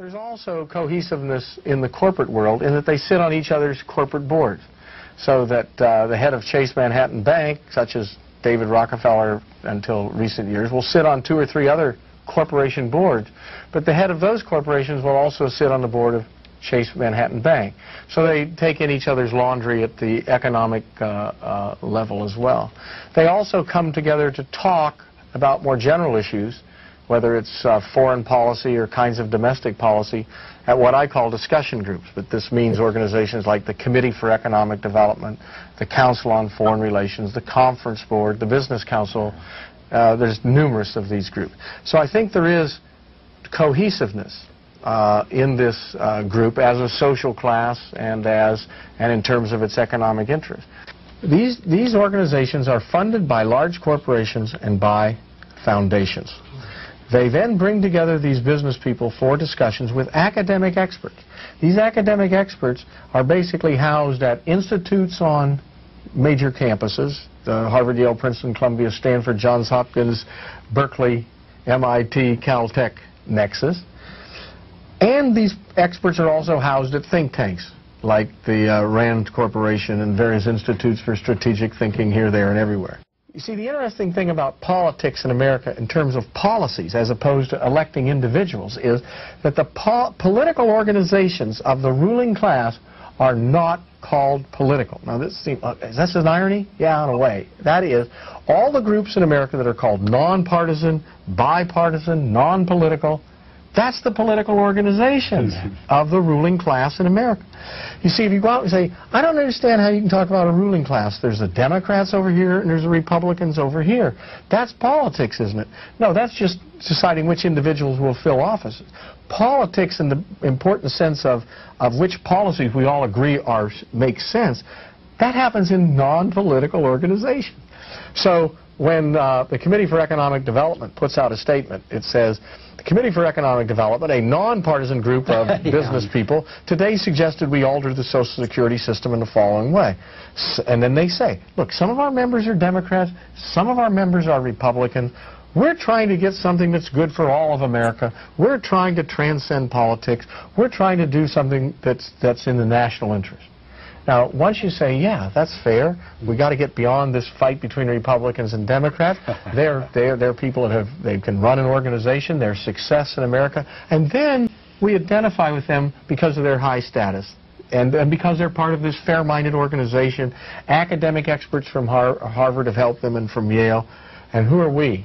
There's also cohesiveness in the corporate world in that they sit on each other's corporate boards. So that the head of Chase Manhattan Bank, such as David Rockefeller until recent years, will sit on 2 or 3 other corporation boards, but the head of those corporations will also sit on the board of Chase Manhattan Bank. So they take in each other's laundry at the economic level as well. They also come together to talk about more general issues, whether it's foreign policy or kinds of domestic policy, at what I call discussion groups. But this means organizations like the Committee for Economic Development, the Council on Foreign Relations, the Conference Board, the Business Council. There's numerous of these groups. So I think there is cohesiveness in this group as a social class and in terms of its economic interest. These organizations are funded by large corporations and by foundations. They then bring together these business people for discussions with academic experts. These academic experts are basically housed at institutes on major campuses, the Harvard, Yale, Princeton, Columbia, Stanford, Johns Hopkins, Berkeley, MIT, Caltech nexus. And these experts are also housed at think tanks, like the Rand Corporation and various institutes for strategic thinking here, there, and everywhere. You see, the interesting thing about politics in America in terms of policies as opposed to electing individuals is that the political organizations of the ruling class are not called political. Now, is this an irony? Yeah, in a way. That is, all the groups in America that are called nonpartisan, bipartisan, non-political, that's the political organizations of the ruling class in America. You see, if you go out and say, I don't understand how you can talk about a ruling class. There's the Democrats over here and there's the Republicans over here. That's politics, isn't it? No, that's just deciding which individuals will fill offices. Politics in the important sense of which policies we all agree make sense, that happens in non-political organizations. So when the Committee for Economic Development puts out a statement, it says, the Committee for Economic Development, a nonpartisan group of business people, today suggested we alter the Social Security system in the following way. And then they say, look, some of our members are Democrats, some of our members are Republicans. We're trying to get something that's good for all of America. We're trying to transcend politics. We're trying to do something that's in the national interest. Now, once you say, yeah, that's fair, we got to get beyond this fight between Republicans and Democrats. They're people that they can run an organization, their success in America, and then we identify with them because of their high status and because they're part of this fair-minded organization. Academic experts from Harvard have helped them and from Yale. And who are we,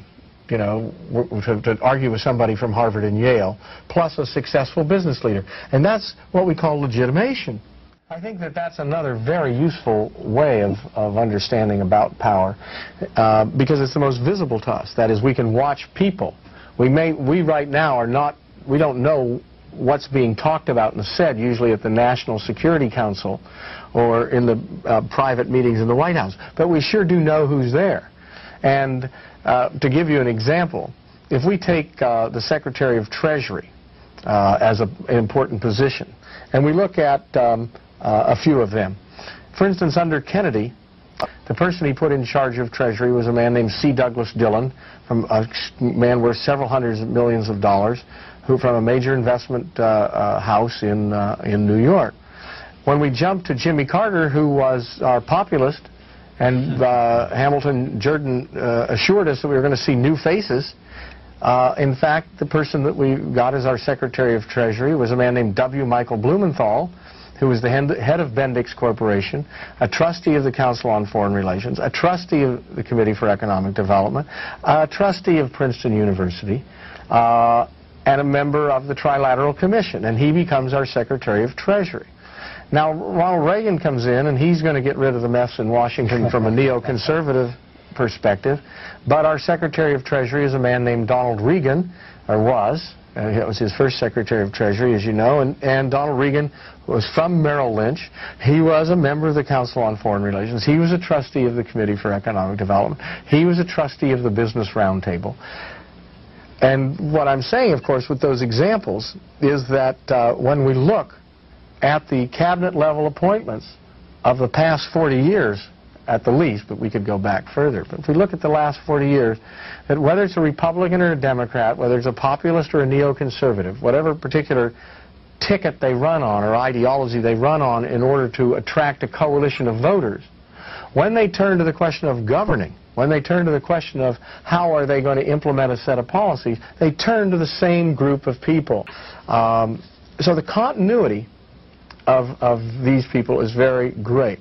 you know, to argue with somebody from Harvard and Yale, plus a successful business leader? And that's what we call legitimation. I think that's another very useful way of understanding about power because it's the most visible to us. That is, we can watch people. We right now we don't know what's being talked about and said usually at the National Security Council or in the private meetings in the White House, but we sure do know who's there. And to give you an example, if we take the Secretary of Treasury as an important position, and we look at a few of them. For instance, under Kennedy, the person he put in charge of Treasury was a man named C. Douglas Dillon, a man worth several hundreds of millions of dollars, from a major investment house in New York. When we jump to Jimmy Carter, who was our populist, and Hamilton Jordan assured us that we were going to see new faces. In fact, the person that we got as our Secretary of Treasury was a man named W. Michael Blumenthal, who was the head of Bendix Corporation, a trustee of the Council on Foreign Relations, a trustee of the Committee for Economic Development, a trustee of Princeton University, and a member of the Trilateral Commission, and he becomes our Secretary of Treasury. Now, Ronald Reagan comes in, and he's going to get rid of the mess in Washington from a neoconservative perspective, but our Secretary of Treasury is a man named Donald Regan, or was. It was his first Secretary of Treasury, as you know, and Donald Regan was from Merrill Lynch. He was a member of the Council on Foreign Relations. He was a trustee of the Committee for Economic Development. He was a trustee of the Business Roundtable. And what I'm saying, of course, with those examples is that when we look at the cabinet level appointments of the past 40 years at the least, but we could go back further. But if we look at the last 40 years, that whether it's a Republican or a Democrat, whether it's a populist or a neoconservative, whatever particular ticket they run on or ideology they run on in order to attract a coalition of voters, when they turn to the question of governing, when they turn to the question of how are they going to implement a set of policies, they turn to the same group of people. So the continuity of these people is very great.